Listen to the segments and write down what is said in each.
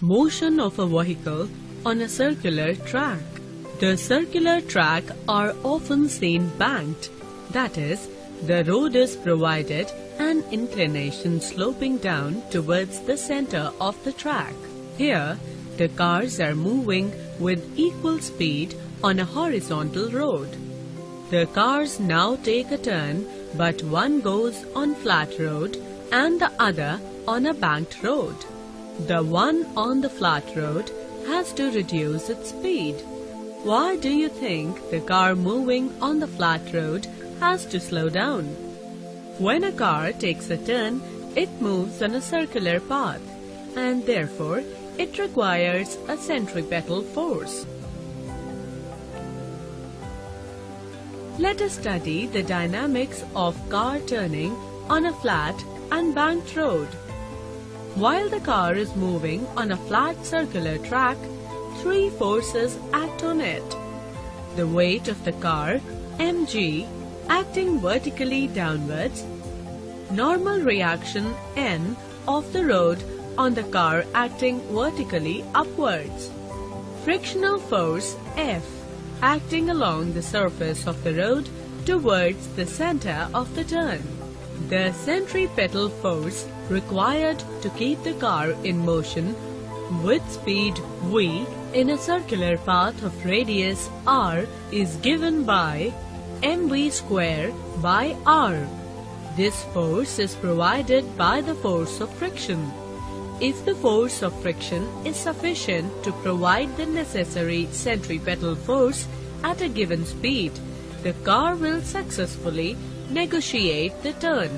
Motion of a vehicle on a circular track. The circular track are often seen banked, that is, the road is provided an inclination sloping down towards the center of the track. Here, the cars are moving with equal speed on a horizontal road. The cars now take a turn, but one goes on flat road and the other on a banked road. The one on the flat road has to reduce its speed. Why do you think the car moving on the flat road has to slow down? When a car takes a turn, it moves on a circular path, and therefore it requires a centripetal force. Let us study the dynamics of car turning on a flat and banked road. While the car is moving on a flat circular track, three forces act on it. The weight of the car, mg, acting vertically downwards, normal reaction, N, of the road on the car acting vertically upwards, frictional force, F, acting along the surface of the road towards the center of the turn. The centripetal force required to keep the car in motion with speed v in a circular path of radius r is given by mv square by r. This force is provided by the force of friction. If the force of friction is sufficient to provide the necessary centripetal force at a given speed, the car will successfully negotiate the turn.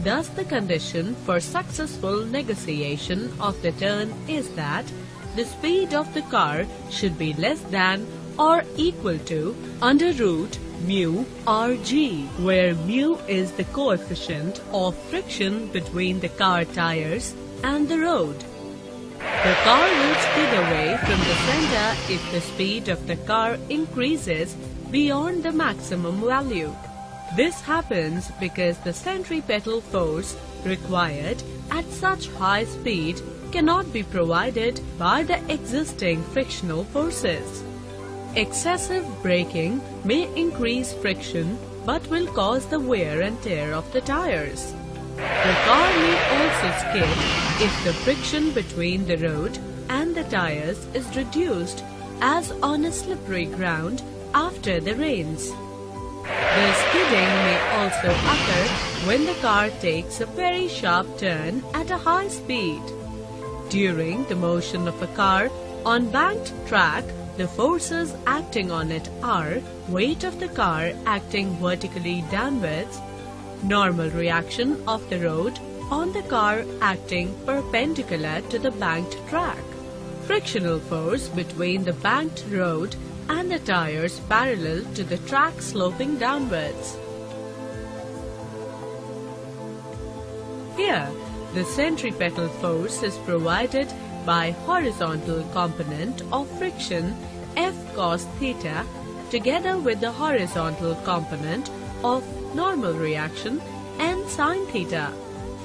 Thus, the condition for successful negotiation of the turn is that the speed of the car should be less than or equal to under root mu rg, where mu is the coefficient of friction between the car tires and the road. The car will skid away from the center if the speed of the car increases beyond the maximum value. This happens because the centripetal force required at such high speed cannot be provided by the existing frictional forces. Excessive braking may increase friction but will cause the wear and tear of the tires. The car may also skid if the friction between the road and the tires is reduced, as on a slippery ground after the rains. The skidding may also occur when the car takes a very sharp turn at a high speed. During the motion of a car on banked track, the forces acting on it are weight of the car acting vertically downwards, normal reaction of the road on the car acting perpendicular to the banked track, frictional force between the banked road and the tires parallel to the track sloping downwards. Here, the centripetal force is provided by horizontal component of friction F cos theta together with the horizontal component of normal reaction N sin theta.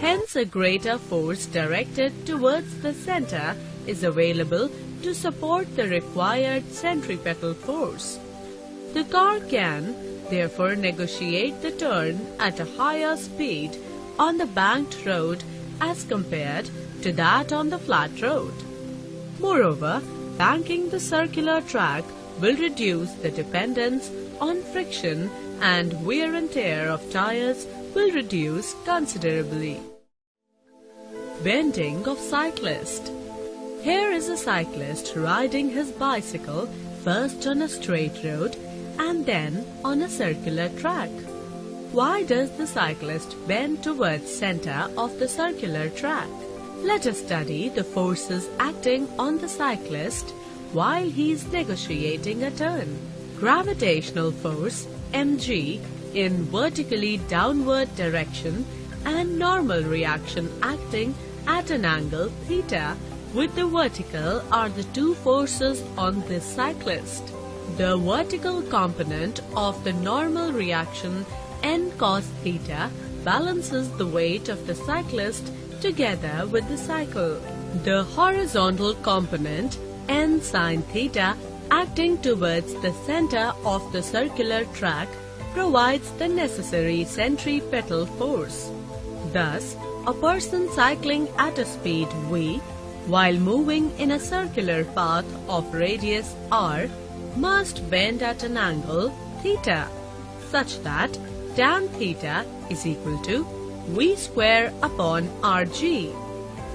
Hence, a greater force directed towards the center is available to support the required centripetal force. The car can, therefore, negotiate the turn at a higher speed on the banked road as compared to that on the flat road. Moreover, banking the circular track will reduce the dependence on friction and wear and tear of tires will reduce considerably. Bending of cyclist. Here is a cyclist riding his bicycle first on a straight road and then on a circular track. Why does the cyclist bend towards center of the circular track? Let us study the forces acting on the cyclist while he is negotiating a turn. Gravitational force mg in vertically downward direction and normal reaction acting at an angle theta with the vertical are the two forces on this cyclist. The vertical component of the normal reaction N cos theta balances the weight of the cyclist together with the cycle. The horizontal component n sin theta acting towards the center of the circular track provides the necessary centripetal force. Thus, a person cycling at a speed v while moving in a circular path of radius r must bend at an angle theta such that tan theta is equal to v square upon rg.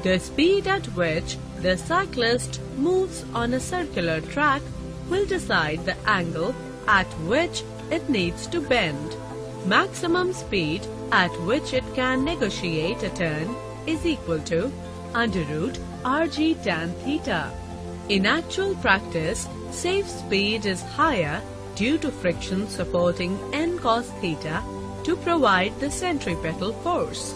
The speed at which the cyclist moves on a circular track will decide the angle at which it needs to bend. Maximum speed at which it can negotiate a turn is equal to under root rg tan theta. In actual practice, safe speed is higher due to friction supporting n cos theta to provide the centripetal force.